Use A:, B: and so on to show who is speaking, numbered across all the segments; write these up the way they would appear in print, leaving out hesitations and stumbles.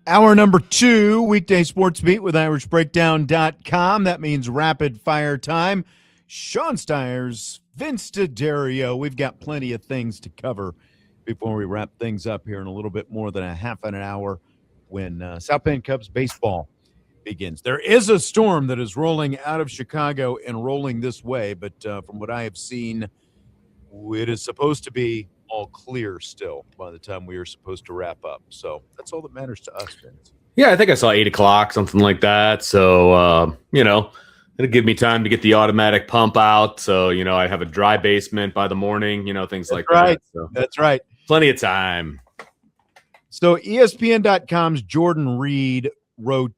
A: Hour number 2, weekday sports beat with IrishBreakdown.com. That means rapid fire time. Sean Stiers, Vince D'Addario. We've got plenty of things to cover before we wrap things up here in a little bit more than a half an hour when South Bend Cubs baseball begins. There is a storm that is rolling out of Chicago and rolling this way, but from what I have seen, it is supposed to be all clear still by the time we are supposed to wrap up. So that's all that matters to us, Vince.
B: Yeah, I think I saw 8 o'clock, something like that. So, it'll give me time to get the automatic pump out. So, I have a dry basement by the morning, things like that. So
A: That's right.
B: Plenty of time.
A: So ESPN.com's Jordan Reed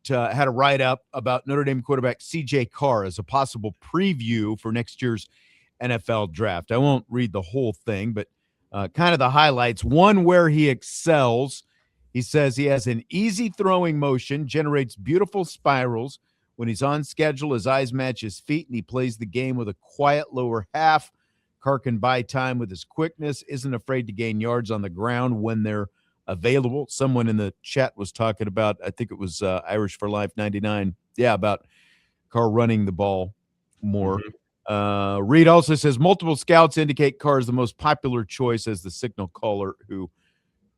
A: had a write-up about Notre Dame quarterback CJ Carr as a possible preview for next year's NFL draft. I won't read the whole thing, but kind of the highlights. One where he excels. He says he has an easy throwing motion, generates beautiful spirals. When he's on schedule, his eyes match his feet, and he plays the game with a quiet lower half. Carr can buy time with his quickness, isn't afraid to gain yards on the ground when they're available. Someone in the chat was talking about, I think it was Irish for Life 99. Yeah, about Carr running the ball more. Reed also says multiple scouts indicate Carr is the most popular choice as the signal caller who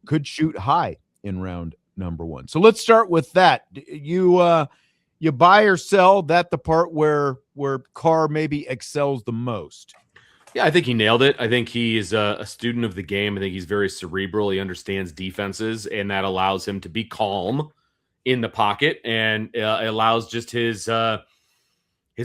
A: could shoot high in round number 1. So let's start with that. You buy or sell that the part where Carr maybe excels the most?
B: Yeah, I think he nailed it. I think he is a student of the game. I think he's very cerebral. He understands defenses, and that allows him to be calm in the pocket, and it allows just his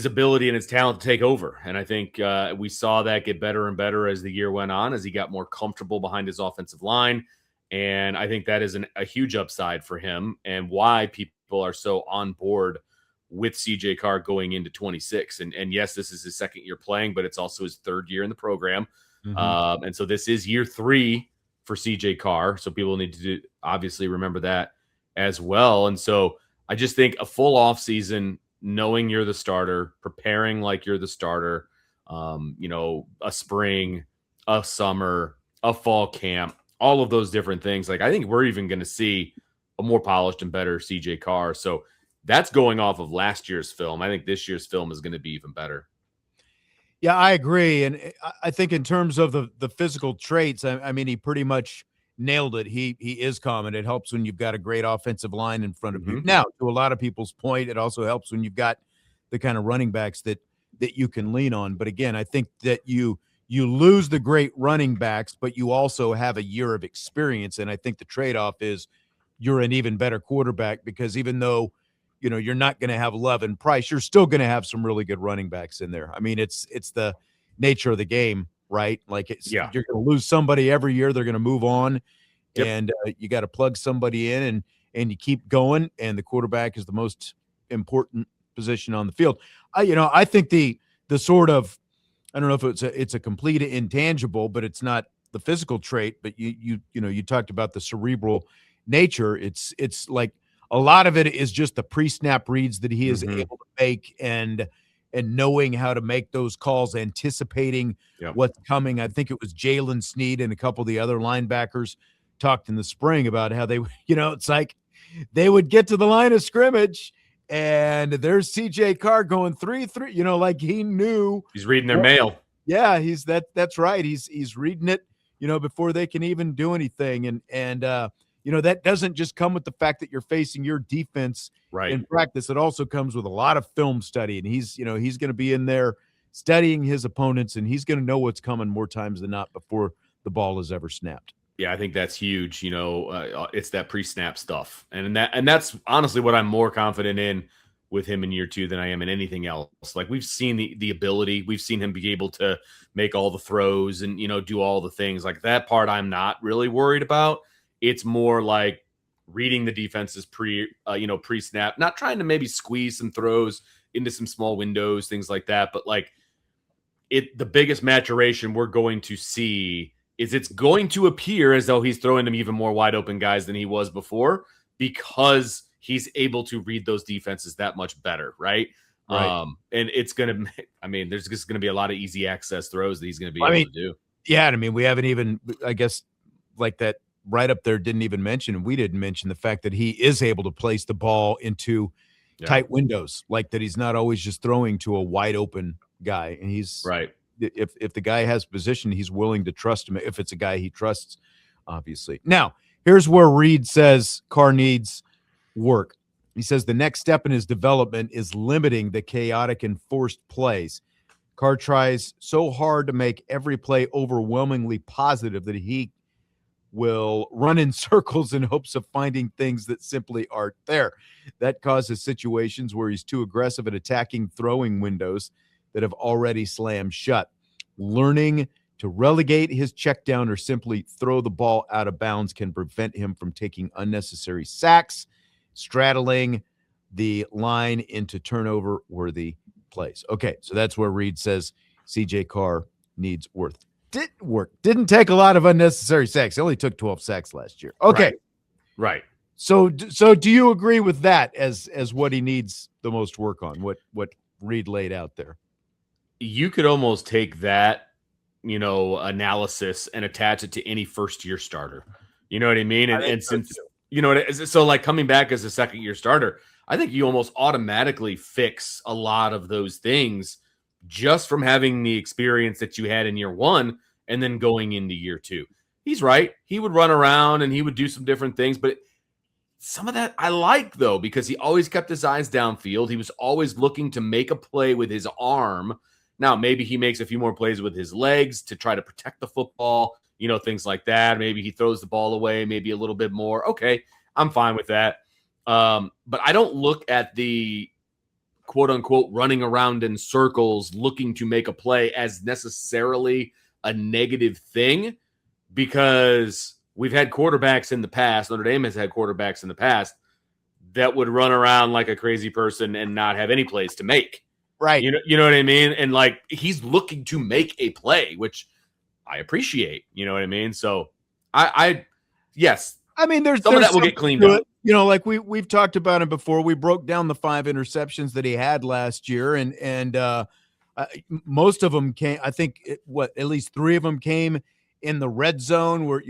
B: ability and his talent to take over. And I think we saw that get better and better as the year went on, as he got more comfortable behind his offensive line. And I think that is a huge upside for him, and why people are so on board with CJ Carr going into 26. And yes, this is his second year playing, but it's also his third year in the program. And so this is year 3 for CJ Carr. So people need to obviously remember that as well. And so I just think a full off season, knowing you're the starter, preparing like you're the starter, a spring, a summer, a fall camp, all of those different things. Like, I think we're even going to see a more polished and better CJ Carr. So that's going off of last year's film. I think this year's film is going to be even better.
A: Yeah, I agree. And I think in terms of the physical traits, I mean, he pretty much nailed it. He is calm, and it helps when you've got a great offensive line in front of you. Now, to a lot of people's point, it also helps when you've got the kind of running backs that you can lean on. But again, I think that you lose the great running backs, but you also have a year of experience. And I think the trade-off is you're an even better quarterback, because even though you're not going to have Love and Price, you're still going to have some really good running backs in there. I mean, it's the nature of the game, right? Like, you're going to lose somebody every year. They're going to move on, and you got to plug somebody in, and you keep going. And the quarterback is the most important position on the field. I think the sort of, I don't know if it's a complete intangible, but it's not the physical trait. But you talked about the cerebral nature. It's like, a lot of it is just the pre-snap reads that he is able to make, and knowing how to make those calls, anticipating what's coming. I think it was Jalen Sneed and a couple of the other linebackers talked in the spring about how they, it's like they would get to the line of scrimmage and there's CJ Carr going 3-3, like he knew.
B: He's reading their mail.
A: Yeah, that's right. He's reading it, before they can even do anything. And that doesn't just come with the fact that you're facing your defense in practice. It also comes with a lot of film study, and he's going to be in there studying his opponents, and he's going to know what's coming more times than not before the ball is ever snapped.
B: Yeah, I think that's huge. It's that pre-snap stuff, and that's honestly what I'm more confident in with him in year 2 than I am in anything else. Like, we've seen the ability, we've seen him be able to make all the throws and do all the things like that. Part I'm not really worried about. It's more like reading the defenses pre-snap, not trying to maybe squeeze some throws into some small windows, things like that. But like the biggest maturation we're going to see is it's going to appear as though he's throwing them even more wide open guys than he was before, because he's able to read those defenses that much better. Right. And it's going to, there's just going to be a lot of easy access throws that he's going to be able to do.
A: Yeah. I mean, we haven't even, I guess, like that right up there didn't even mention, and we didn't mention the fact that he is able to place the ball into tight windows, like that he's not always just throwing to a wide open guy. And he's
B: right.
A: If the guy has position, he's willing to trust him if it's a guy he trusts, obviously. Now, here's where Reed says Carr needs work. He says the next step in his development is limiting the chaotic and forced plays. Carr tries so hard to make every play overwhelmingly positive that he will run in circles in hopes of finding things that simply aren't there. That causes situations where he's too aggressive at attacking throwing windows that have already slammed shut. Learning to relegate his check down or simply throw the ball out of bounds can prevent him from taking unnecessary sacks, straddling the line into turnover-worthy plays. Okay, so that's where Reed says CJ Carr needs work. Didn't take a lot of unnecessary sacks. He only took 12 sacks last year. Okay.
B: Right.
A: So do you agree with that as what he needs the most work on, what Reed laid out there?
B: You could almost take that, analysis and attach it to any first-year starter. You know what I mean? And since, so like coming back as a second-year starter, I think you almost automatically fix a lot of those things just from having the experience that you had in year one and then going into year two. He's right. He would run around and he would do some different things, but some of that I like, though, because he always kept his eyes downfield. He was always looking to make a play with his arm. Now, maybe he makes a few more plays with his legs to try to protect the football, things like that. Maybe he throws the ball away, maybe a little bit more. Okay, I'm fine with that. But I don't look at the quote unquote running around in circles looking to make a play as necessarily a negative thing, because we've had quarterbacks in the past. Notre Dame has had quarterbacks in the past that would run around like a crazy person and not have any plays to make.
A: Right.
B: You know what I mean? And like, he's looking to make a play, which I appreciate. You know what I mean? So yes.
A: I mean, there's
B: some of that will get cleaned up.
A: Like we've talked about it before. We broke down the 5 interceptions that he had last year, and most of them came. I think at least 3 of them came in the red zone, where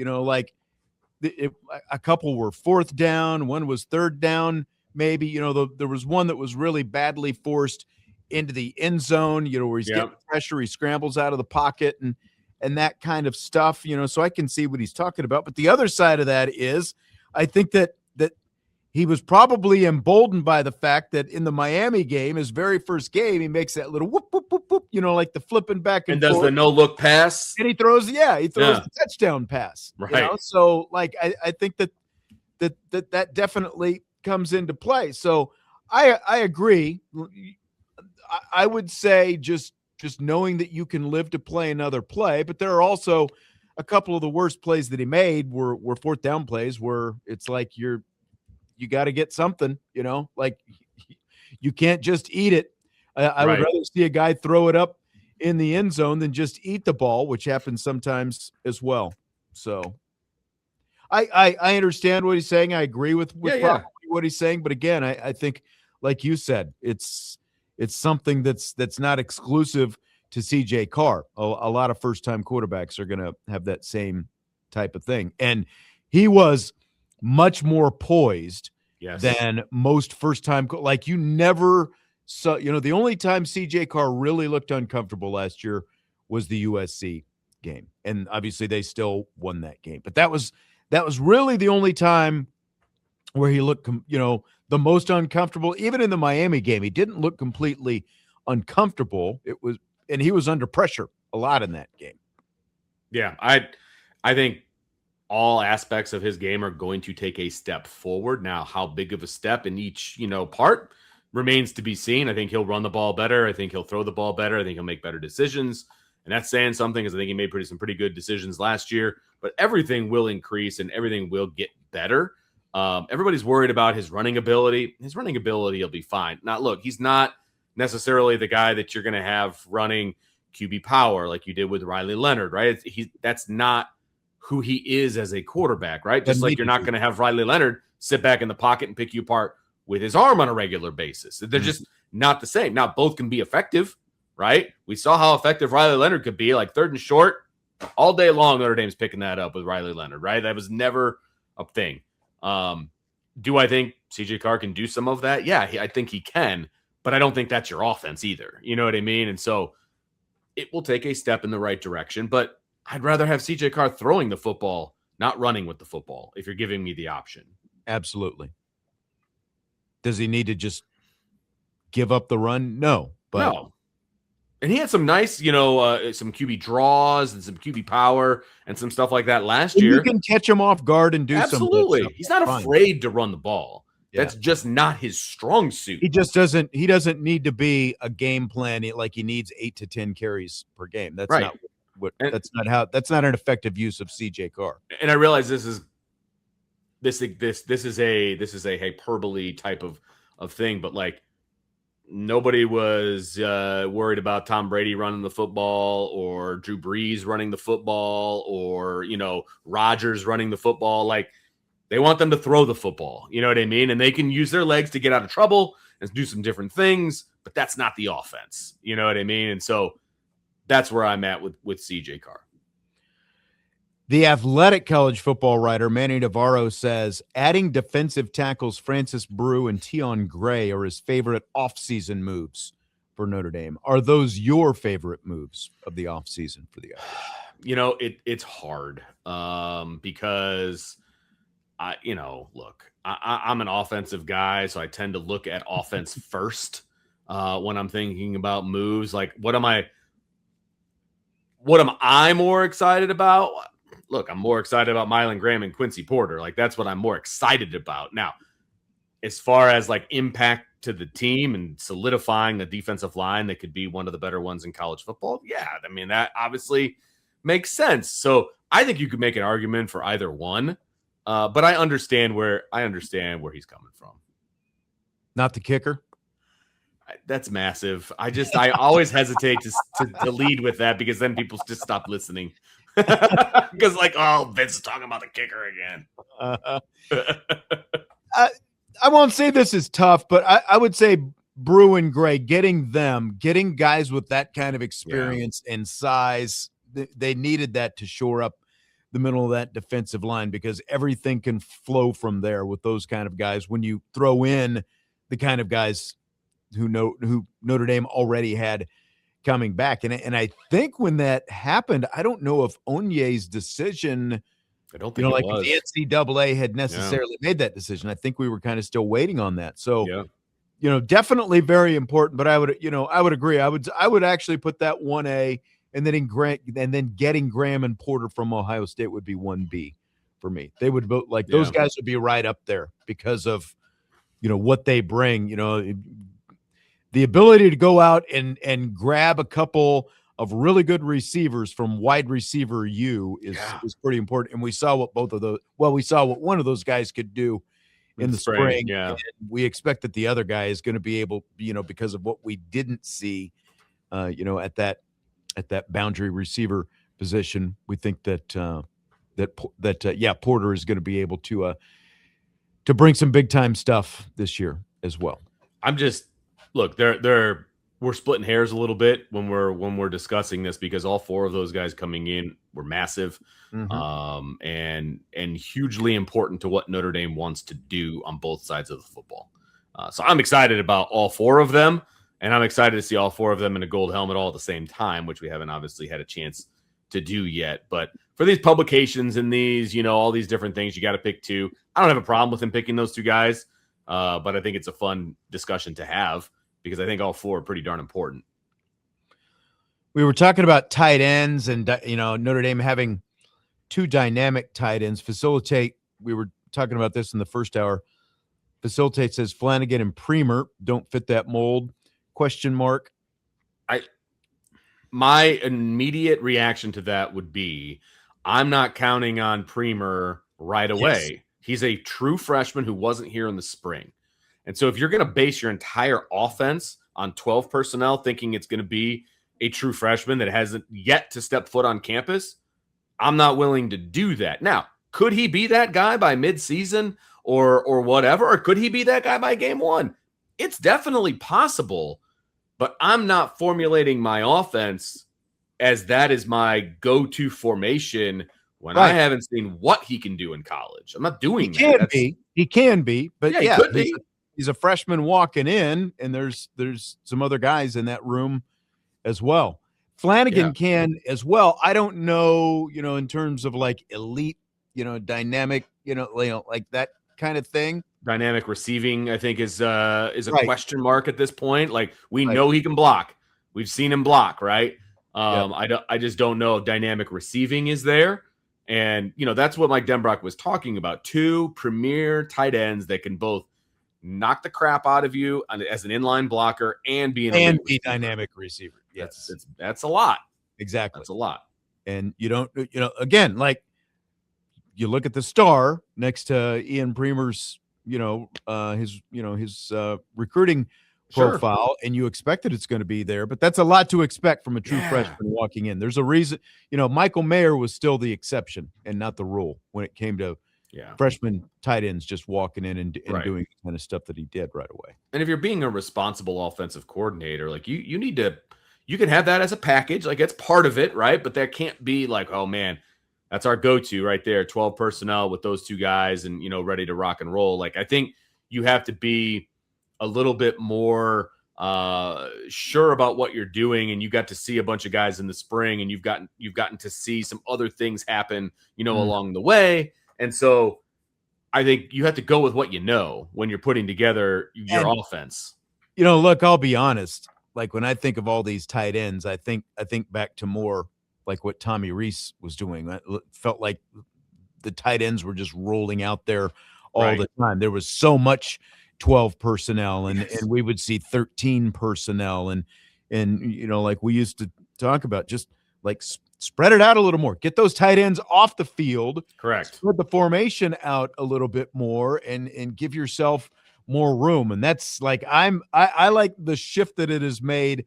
A: a couple were 4th down, one was 3rd down. Maybe there was one that was really badly forced into the end zone. Where he's getting pressure, he scrambles out of the pocket and that kind of stuff. So I can see what he's talking about. But the other side of that is, I think that he was probably emboldened by the fact that in the Miami game, his very first game, he makes that little whoop, whoop, whoop, whoop, like the flipping back and
B: does
A: forth.
B: The no-look pass.
A: And he throws the touchdown pass.
B: Right.
A: So, like, I think that definitely comes into play. So I agree. I would say just knowing that you can live to play another play, but there are also a couple of the worst plays that he made were 4th down plays where it's like you got to get something, like you can't just eat it. I would rather see a guy throw it up in the end zone than just eat the ball, which happens sometimes as well. So I understand what he's saying. I agree with probably what he's saying. But again, I think, like you said, it's something that's not exclusive to CJ Carr. A lot of first-time quarterbacks are going to have that same type of thing. And he was much more poised than most first-time. Like, you never saw, the only time CJ Carr really looked uncomfortable last year was the USC game. And obviously they still won that game. But that was really the only time where he looked, the most uncomfortable. Even in the Miami game, he didn't look completely uncomfortable. And he was under pressure a lot in that game.
B: Yeah, I think all aspects of his game are going to take a step forward. Now, how big of a step in each, part remains to be seen. I think he'll run the ball better. I think he'll throw the ball better. I think he'll make better decisions. And that's saying something, because I think he made some pretty good decisions last year. But everything will increase and everything will get better. Everybody's worried about his running ability. His running ability will be fine. Now, look, he's not necessarily the guy that you're going to have running QB power like you did with Riley Leonard, right? That's not who he is as a quarterback, right? Just like you're not going to have Riley Leonard sit back in the pocket and pick you apart with his arm on a regular basis. They're just not the same. Now, both can be effective, right? We saw how effective Riley Leonard could be, like 3rd and short, all day long. Notre Dame's picking that up with Riley Leonard, right? That was never a thing. Do I think CJ Carr can do some of that? Yeah, I think he can, but I don't think that's your offense either. You know what I mean? And so it will take a step in the right direction, but I'd rather have CJ Carr throwing the football, not running with the football, if you're giving me the option.
A: Absolutely. Does he need to just give up the run? No. But
B: no. And he had some nice, some QB draws and some QB power and some stuff like that last year.
A: You can catch him off guard and do
B: Absolutely.
A: Some.
B: He's not afraid to run the ball.
A: Yeah.
B: That's just not his strong suit.
A: He doesn't need to be a game plan like he needs 8 to 10 carries per game. That's
B: right.
A: That's not an effective use of CJ Carr.
B: And I realize this is a hyperbole type of thing, but like nobody was worried about Tom Brady running the football or Drew Brees running the football or, Rodgers running the football. Like they want them to throw the football. You know what I mean? And they can use their legs to get out of trouble and do some different things, but that's not the offense. You know what I mean? And so that's where I'm at with CJ Carr.
A: The Athletic college football writer Manny Navarro says adding defensive tackles Francis Brew and Tion Gray are his favorite offseason moves for Notre Dame. Are those your favorite moves of the offseason for the Irish?
B: It's hard because I'm an offensive guy, so I tend to look at offense first when I'm thinking about moves. Like, what am I more excited about? Look, I'm more excited about Mylan Graham and Quincy Porter. Like, that's what I'm more excited about. Now, as far as like impact to the team and solidifying the defensive line that could be one of the better ones in college football, yeah, I mean, that obviously makes sense. So I think you could make an argument for either one, but I understand where he's coming from.
A: Not the kicker?
B: That's massive. I always hesitate to lead with that because then people just stop listening. Because Vince is talking about the kicker again.
A: I won't say this is tough, but I would say Brew and Gray, getting guys with that kind of experience and size, they needed that to shore up the middle of that defensive line because everything can flow from there with those kind of guys. When you throw in the kind of guys who Notre Dame already had coming back. And I think when that happened, I don't know if Onye's decision,
B: I don't think it was.
A: The NCAA had necessarily made that decision. I think we were kind of still waiting on that. So, definitely very important, but I would agree. I would actually put that 1A and then getting Graham and Porter from Ohio State would be 1B for me. They would vote those guys would be right up there because of, what they bring, the ability to go out and grab a couple of really good receivers from wide receiver U is pretty important. And we saw what one of those guys could do in the spring. Yeah. And we expect that the other guy is going to be able, because of what we didn't see, at that boundary receiver position. We think that Porter is going to be able to bring some big time stuff this year as well.
B: Look, we're splitting hairs a little bit when we're discussing this because all four of those guys coming in were massive, and hugely important to what Notre Dame wants to do on both sides of the football. So I'm excited about all four of them, and I'm excited to see all four of them in a gold helmet all at the same time, which we haven't obviously had a chance to do yet. But for these publications and these, all these different things, you got to pick two. I don't have a problem with him picking those two guys, but I think it's a fun discussion to have, because I think all four are pretty darn important.
A: We were talking about tight ends and, Notre Dame having two dynamic tight ends facilitate. We were talking about this in the first hour. Facilitate says Flanagan and Premer don't fit that mold. ?
B: My immediate reaction to that would be, I'm not counting on Premer right away. Yes. He's a true freshman who wasn't here in the spring. And so if you're going to base your entire offense on 12 personnel, thinking it's going to be a true freshman that hasn't yet to step foot on campus, I'm not willing to do that. Now, could he be that guy by midseason or whatever? Or could he be that guy by game one? It's definitely possible, but I'm not formulating my offense as that is my go-to formation when I haven't seen what he can do in college. I'm not doing that.
A: He can be, but
B: he could be.
A: He's a freshman walking in, and there's some other guys in that room as well. Flanagan can as well. I don't know, in terms of like elite, dynamic, like that kind of thing.
B: Dynamic receiving, I think, is a question mark at this point. Like, we know he can block. We've seen him block, right? I just don't know if dynamic receiving is there. And, that's what Mike Denbrock was talking about. 2 premier tight ends that can both knock the crap out of you as an inline blocker and be
A: dynamic receiver. Yes.
B: That's a lot.
A: Exactly.
B: That's a lot.
A: And you don't, again, like you look at the star next to Ian Premer's, his recruiting profile, and you expect that it's going to be there, but that's a lot to expect from a true freshman walking in. There's a reason, Michael Mayer was still the exception and not the rule when it came to freshman tight ends just walking in and doing the kind of stuff that he did right away.
B: And if you're being a responsible offensive coordinator, like you need to, you can have that as a package, like it's part of it, right? But that can't be like, oh man, that's our go-to right there, 12 personnel with those 2 guys and, ready to rock and roll. Like, I think you have to be a little bit more sure about what you're doing, and you got to see a bunch of guys in the spring, and you've gotten to see some other things happen, along the way. And so I think you have to go with what when you're putting together your offense.
A: Look, I'll be honest. Like, when I think of all these tight ends, I think back to more like what Tommy Rees was doing. It felt like the tight ends were just rolling out there all the time. There was so much 12 personnel, and we would see 13 personnel, and like we used to talk about, just like spread it out a little more, get those tight ends off the field,
B: correct,
A: spread the formation out a little bit more, and give yourself more room. And that's like, I like the shift that it has made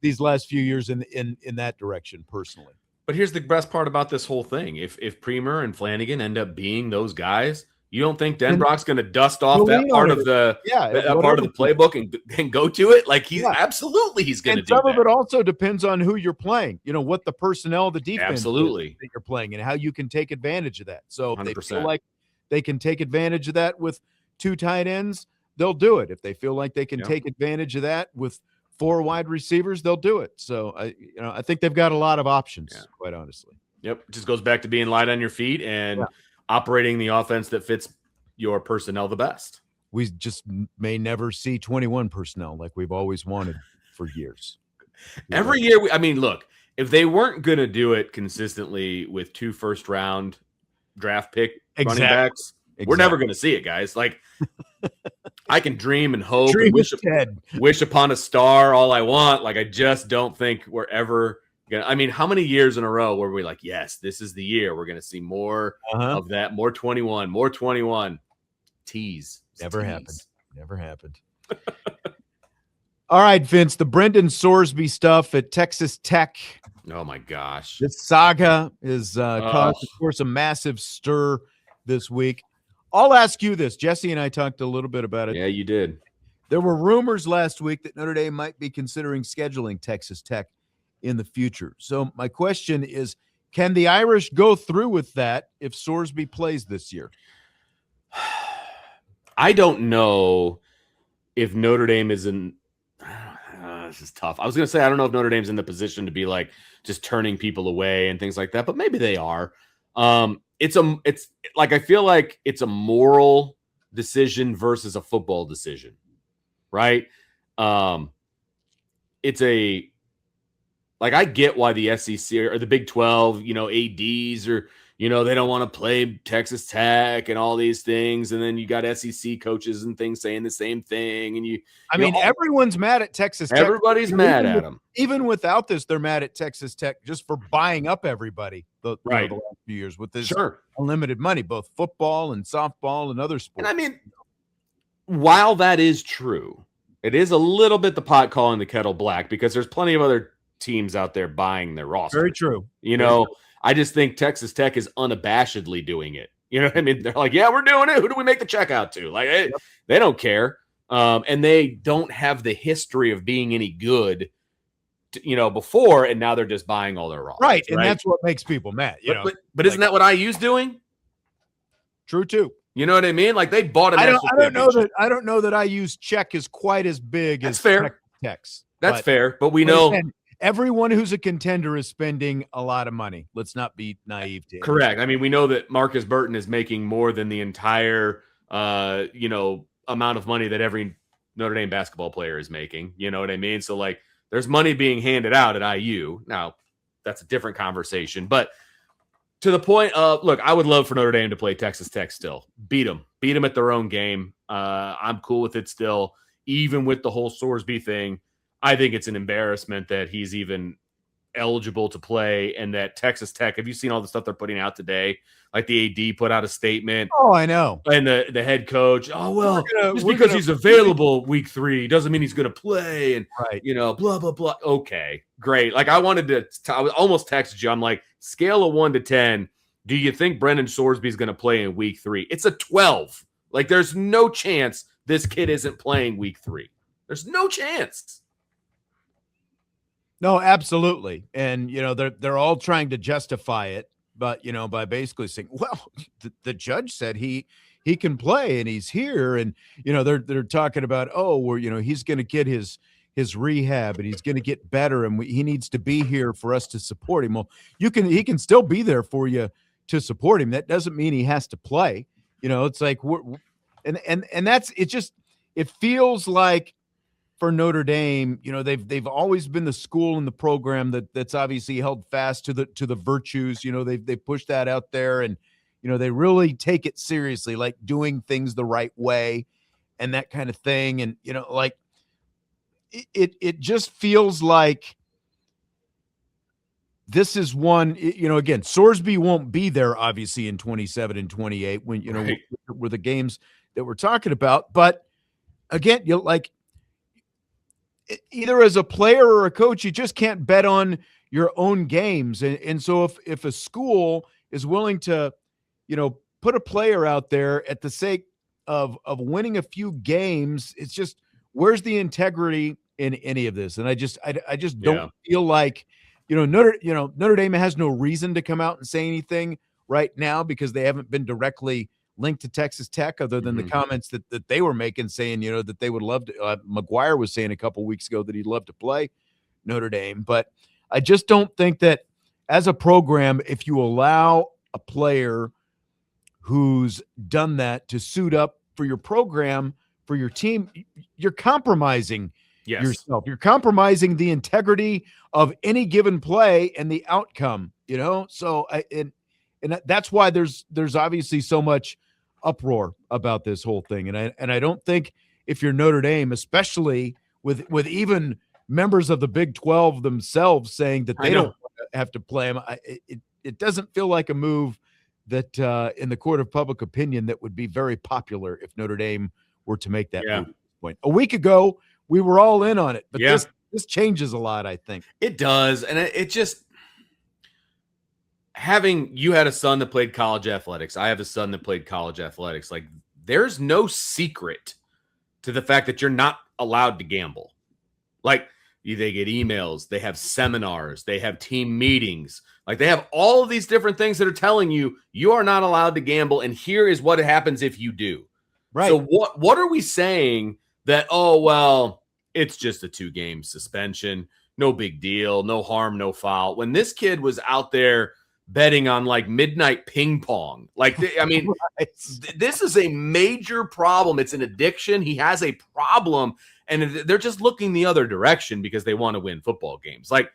A: these last few years in that direction personally.
B: But here's the best part about this whole thing. If Premer and Flanagan end up being those guys, you don't think Denbrock's going to dust off that part of the part of the playbook and go to it? Like, he's going to do that.
A: Some of it also depends on who you're playing, what the personnel, the defense that you're playing, and how you can take advantage of that. So if 100%. They feel like they can take advantage of that with 2 tight ends, they'll do it. If they feel like they can take advantage of that with 4 wide receivers, they'll do it. So I think they've got a lot of options, quite honestly.
B: Yep. It just goes back to being light on your feet and operating the offense that fits your personnel the best.
A: We just may never see 21 personnel like we've always wanted for years.
B: Every year, look, if they weren't going to do it consistently with 2 first-round draft pick running backs, we're never going to see it, guys. Like, I can dream and hope and wish upon a star all I want. Like, I just don't think we're ever going to. How many years in a row were we like, yes, this is the year we're going to see more of that, more 21. Tease.
A: Never happened. All right, Vince, the Brendan Sorsby stuff at Texas Tech.
B: Oh, my gosh.
A: This saga is caused, of course, a massive stir this week. I'll ask you this. Jesse and I talked a little bit about it.
B: Yeah, you did.
A: There were rumors last week that Notre Dame might be considering scheduling Texas Tech in the future. So my question is, can the Irish go through with that if Sorsby plays this year?
B: I don't know if Notre Dame is in this is tough. I was going to say, I don't know if Notre Dame's in the position to be like just turning people away and things like that, but maybe they are. It's like, I feel like it's a moral decision versus a football decision, right? It's like, I get why the SEC or the Big 12, ADs or, they don't want to play Texas Tech and all these things. And then you got SEC coaches and things saying the same thing. And
A: everyone's mad at Texas Tech.
B: Everybody's mad at them.
A: Even without this, they're mad at Texas Tech just for buying up everybody the last few years with this unlimited money, both football and softball and other sports.
B: And while that is true, it is a little bit the pot calling the kettle black, because there's plenty of other teams out there buying their roster.
A: Very true.
B: I just think Texas Tech is unabashedly doing it. They're like, yeah, we're doing it. Who do we make the check out to? Like, they don't care. And they don't have the history of being any good before, and now they're just buying all their raw.
A: Right, and that's what makes people mad.
B: But isn't that what IU's doing?
A: True too.
B: You know what I mean? Like they bought a national championship.
A: I don't know that IU's check is quite as big as Tech's.
B: That's fair, but we know
A: again, everyone who's a contender is spending a lot of money. Let's not be naive to it.
B: Correct. I mean, we know that Marcus Burton is making more than the entire amount of money that every Notre Dame basketball player is making. You know what I mean? So like there's money being handed out at IU. Now, that's a different conversation, but to the point of, look, I would love for Notre Dame to play Texas Tech still. Beat them at their own game. I'm cool with it still, even with the whole Sorsby thing. I think it's an embarrassment that he's even eligible to play, and that Texas Tech, have you seen all the stuff they're putting out today? Like the AD put out a statement.
A: Oh, I know.
B: And the head coach, just because he's available week 3 doesn't mean he's going to play. And, blah, blah, blah. Okay, great. Like I wanted I was almost texted you. I'm like, scale of 1 to 10, do you think Brendan Sorsby is going to play in week 3? It's a 12. Like there's no chance this kid isn't playing week 3. There's no chance.
A: No, absolutely. And, they're all trying to justify it, but, by basically saying, well, the judge said he can play and he's here. And, they're talking about, he's going to get his rehab and he's going to get better and he needs to be here for us to support him. Well, he can still be there for you to support him. That doesn't mean he has to play. It's like, and that's, it feels like, for Notre Dame, they've always been the school and the program that's obviously held fast to the virtues. They push that out there, and they really take it seriously, like doing things the right way and that kind of thing. And like it just feels like this is one. Again, Sorsby won't be there obviously in 27 and 28 when
B: right.
A: were the games that we're talking about. But again, either as a player or a coach, you just can't bet on your own games. And so if a school is willing to, put a player out there at the sake of winning a few games, it's just, where's the integrity in any of this? And I just don't feel like, Notre Dame has no reason to come out and say anything right now because they haven't been directly linked to Texas Tech, other than the comments that they were making, saying, that they would love to. McGuire was saying a couple weeks ago that he'd love to play Notre Dame. But I just don't think that as a program, if you allow a player who's done that to suit up for your program, for your team, you're compromising yourself. You're compromising the integrity of any given play and the outcome, So and that's why there's obviously so much uproar about this whole thing. And I don't think if you're Notre Dame, especially with even members of the Big 12 themselves saying that they don't have to play him, it doesn't feel like a move that in the court of public opinion that would be very popular if Notre Dame were to make that move at this point. A week ago, we were all in on it, but this changes a lot, I think.
B: It does. And it just, you had a son that played college athletics. I have a son that played college athletics. Like there's no secret to the fact that you're not allowed to gamble. Like they get emails, they have seminars, they have team meetings. Like they have all of these different things that are telling you you are not allowed to gamble. And here is what happens if you do. Right. So what are we saying that, it's just a 2-game suspension. No big deal. No harm, no foul. When this kid was out there betting on like midnight ping pong. Like, this is a major problem. It's an addiction. He has a problem, and they're just looking the other direction because they want to win football games. Like,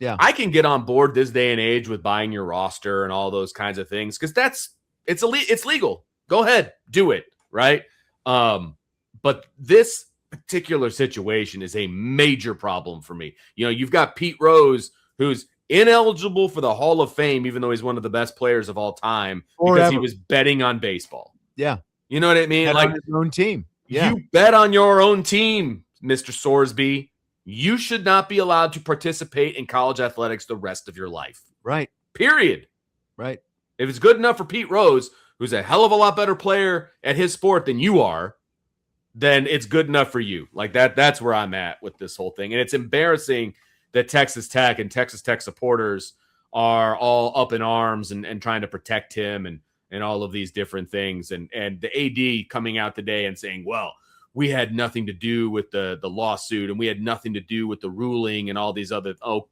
B: I can get on board this day and age with buying your roster and all those kinds of things because it's legal. Go ahead, do it, right? But this particular situation is a major problem for me. You've got Pete Rose, who's ineligible for the Hall of Fame, even though he's one of the best players of all time, because he was betting on baseball. Yeah. You know what I mean?
A: Like his own team. Yeah.
B: You bet on your own team, Mr. Sorsby. You should not be allowed to participate in college athletics the rest of your life.
A: Right.
B: Period.
A: Right.
B: If it's good enough for Pete Rose, who's a hell of a lot better player at his sport than you are, then it's good enough for you. Like that's where I'm at with this whole thing. And it's embarrassing that Texas Tech and Texas Tech supporters are all up in arms and trying to protect him and all of these different things. And the AD coming out today and saying, well, we had nothing to do with the lawsuit and we had nothing to do with the ruling and all these other. Oh,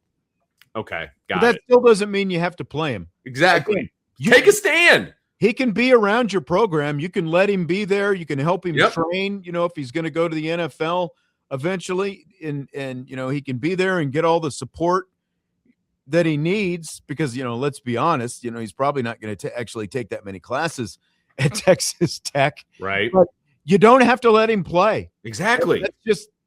B: okay. Got
A: that
B: it.
A: Still doesn't mean you have to play him.
B: Exactly. Again, take a stand.
A: He can be around your program. You can let him be there. You can help him train, if he's going to go to the NFL eventually. And he can be there and get all the support that he needs because, let's be honest, he's probably not going to actually take that many classes at Texas Tech.
B: Right.
A: But you don't have to let him play.
B: Exactly.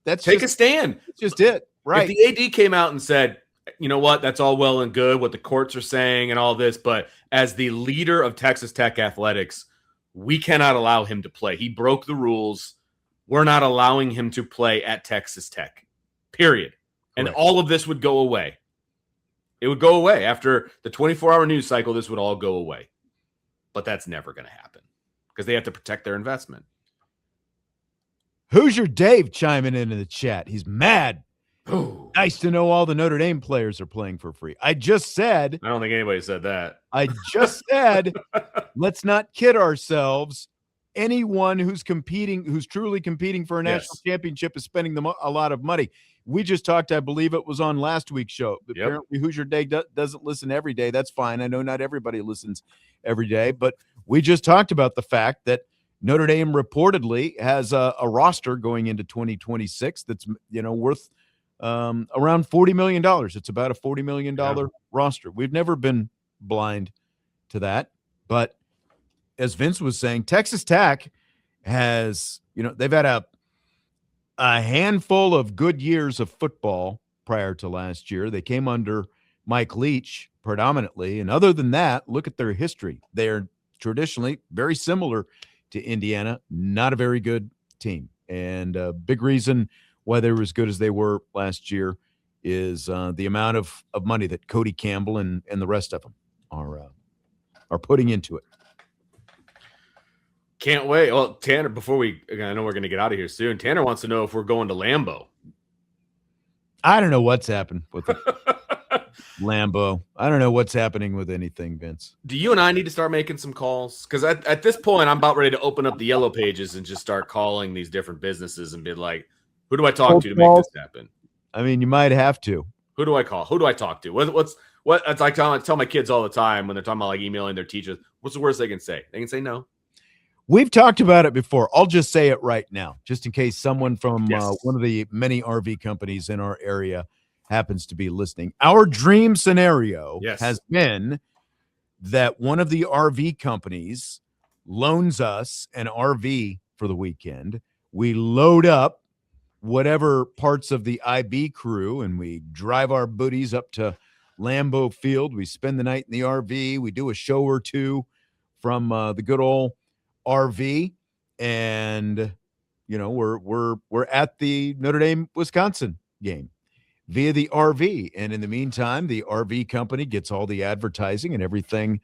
A: That's
B: take a stand.
A: That's just it. Right.
B: If the AD came out and said, you know what, that's all well and good, what the courts are saying and all this, but as the leader of Texas Tech athletics, we cannot allow him to play. He broke the rules. We're not allowing him to play at Texas Tech, period. Correct. And all of this would go away. It would go away. After the 24-hour news cycle, this would all go away. But that's never going to happen because they have to protect their investment.
A: Hoosier Dave chiming into the chat. He's mad.
B: Ooh.
A: Nice to know all the Notre Dame players are playing for free. I just said.
B: I don't think anybody said that.
A: I just said, let's not kid ourselves. Anyone who's truly competing for a national championship is spending a lot of money. We just talked, I believe it was on last week's show. Apparently Hoosier Dave doesn't listen every day. That's fine. I know not everybody listens every day, but we just talked about the fact that Notre Dame reportedly has a roster going into 2026 that's, worth around $40 million. It's about a $40 million roster. We've never been blind to that. But as Vince was saying, Texas Tech has, they've had a handful of good years of football prior to last year. They came under Mike Leach predominantly. And other than that, look at their history. They are traditionally very similar to Indiana, not a very good team. And a big reason why they were as good as they were last year is the amount of money that Cody Campbell and the rest of them are putting into it.
B: Can't wait. Well, Tanner, I know we're going to get out of here soon. Tanner wants to know if we're going to Lambeau.
A: I don't know what's happened with Lambeau. I don't know what's happening with anything, Vince.
B: Do you and I need to start making some calls? Because at this point, I'm about ready to open up the yellow pages and just start calling these different businesses and be like, who do I talk to make this happen?
A: I mean, you might have to.
B: Who do I call? Who do I talk to? What? It's like I tell my kids all the time when they're talking about like emailing their teachers. What's the worst they can say? They can say no.
A: We've talked about it before. I'll just say it right now, just in case someone from one of the many RV companies in our area happens to be listening. Our dream scenario has been that one of the RV companies loans us an RV for the weekend. We load up whatever parts of the IB crew and we drive our booties up to Lambeau Field. We spend the night in the RV. We do a show or two from the good old RV, and we're at the Notre Dame Wisconsin game via the RV. And in the meantime, the RV company gets all the advertising and everything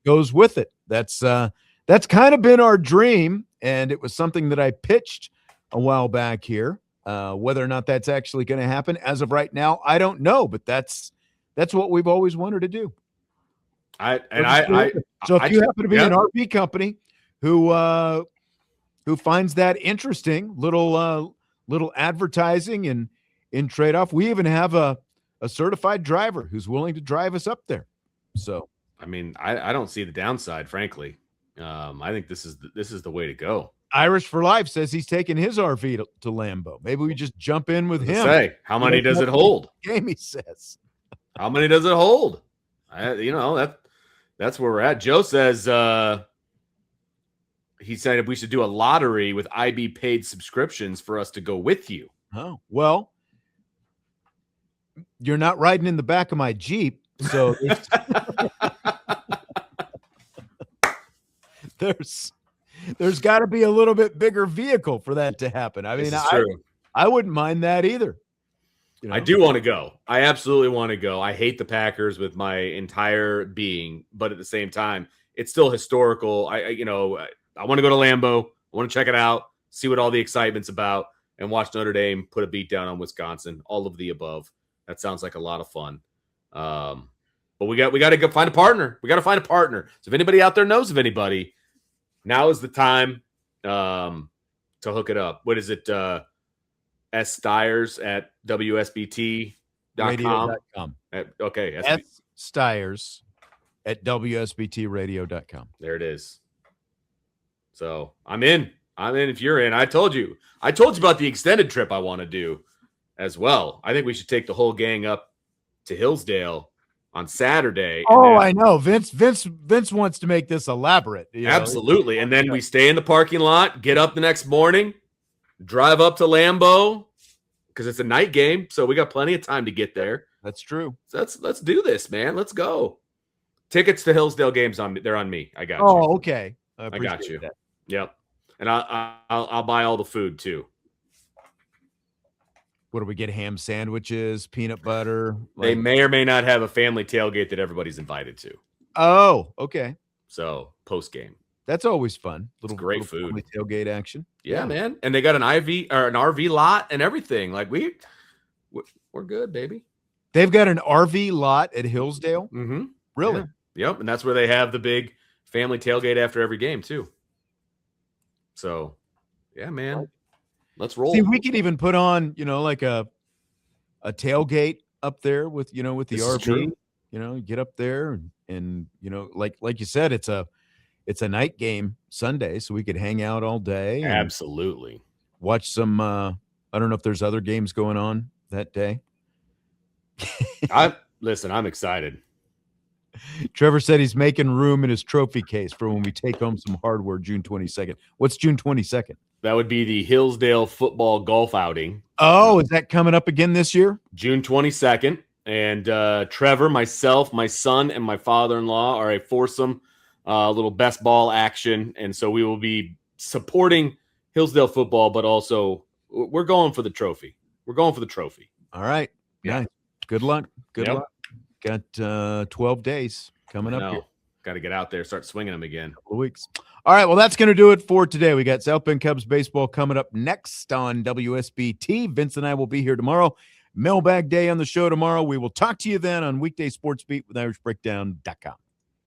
A: goes with it. That's kind of been our dream, and it was something that I pitched a while back here. Whether or not that's actually going to happen as of right now, I don't know, but that's what we've always wanted to do.
B: So if
A: you happen to be an RV company who finds that interesting, little advertising and in trade-off, we even have a certified driver who's willing to drive us up there. So,
B: I mean, I don't see the downside, frankly. I think this is the way to go.
A: Irish for Life says he's taking his RV to Lambeau. Maybe we just jump in with him.
B: Say, how many does it hold?
A: Jamie says.
B: How many does it hold? That's where we're at. Joe says he said if we should do a lottery with IB paid subscriptions for us to go with you.
A: Oh, well, you're not riding in the back of my Jeep, so there's got to be a little bit bigger vehicle for that to happen. I mean, I wouldn't mind that either.
B: I do want to go. I absolutely want to go. I hate the Packers with my entire being, but at the same time, it's still historical. I want to go to Lambeau. I want to check it out, see what all the excitement's about, and watch Notre Dame put a beat down on Wisconsin. All of the above. That sounds like a lot of fun. But we got to go find a partner. We got to find a partner. So if anybody out there knows of anybody, now is the time to hook it up. What is it? S. Stiers at WSBT.com. Okay.
A: S. Stiers at WSBTradio.com.
B: There it is. So I'm in if you're in. I told you about the extended trip I want to do as well. I think we should take the whole gang up to Hillsdale on Saturday.
A: Oh, I know. Vince wants to make this elaborate.
B: Absolutely. And then we stay in the parking lot, get up the next morning, drive up to Lambeau because it's a night game. So we got plenty of time to get there.
A: That's true.
B: So let's do this, man. Let's go. Tickets to Hillsdale games they're on me. I got you.
A: Oh, okay.
B: I got you. That. Yep. And I'll buy all the food too.
A: What do we get? Ham sandwiches, peanut butter.
B: They may or may not have a family tailgate that everybody's invited to.
A: Oh, okay.
B: So post game.
A: That's always fun.
B: Great food.
A: Tailgate action.
B: Yeah, man. And they got an RV lot and everything. Like we're good, baby.
A: They've got an RV lot at Hillsdale.
B: Mm-hmm.
A: Really?
B: Yeah. Yep. And that's where they have the big family tailgate after every game too. So, yeah, man. Let's roll.
A: See, we could even put on, like a tailgate up there with the RV. Get up there and like you said, it's a night game Sunday, so we could hang out all day.
B: Absolutely.
A: Watch some. I don't know if there's other games going on that day.
B: I'm excited.
A: Trevor said he's making room in his trophy case for when we take home some hardware June 22nd. What's June 22nd?
B: That would be the Hillsdale football golf outing.
A: Oh, is that coming up again this year?
B: June 22nd. And Trevor, myself, my son, and my father-in-law are a foursome little best ball action. And so we will be supporting Hillsdale football, but also we're going for the trophy. All
A: right.
B: Yeah.
A: Nice. Good luck. Good luck. Got 12 days coming up here.
B: Got to get out there, start swinging them again.
A: A couple of weeks. All right, well, that's going to do it for today. We got South Bend Cubs baseball coming up next on WSBT. Vince and I will be here tomorrow. Mailbag day on the show tomorrow. We will talk to you then on Weekday Sports Beat with IrishBreakdown.com.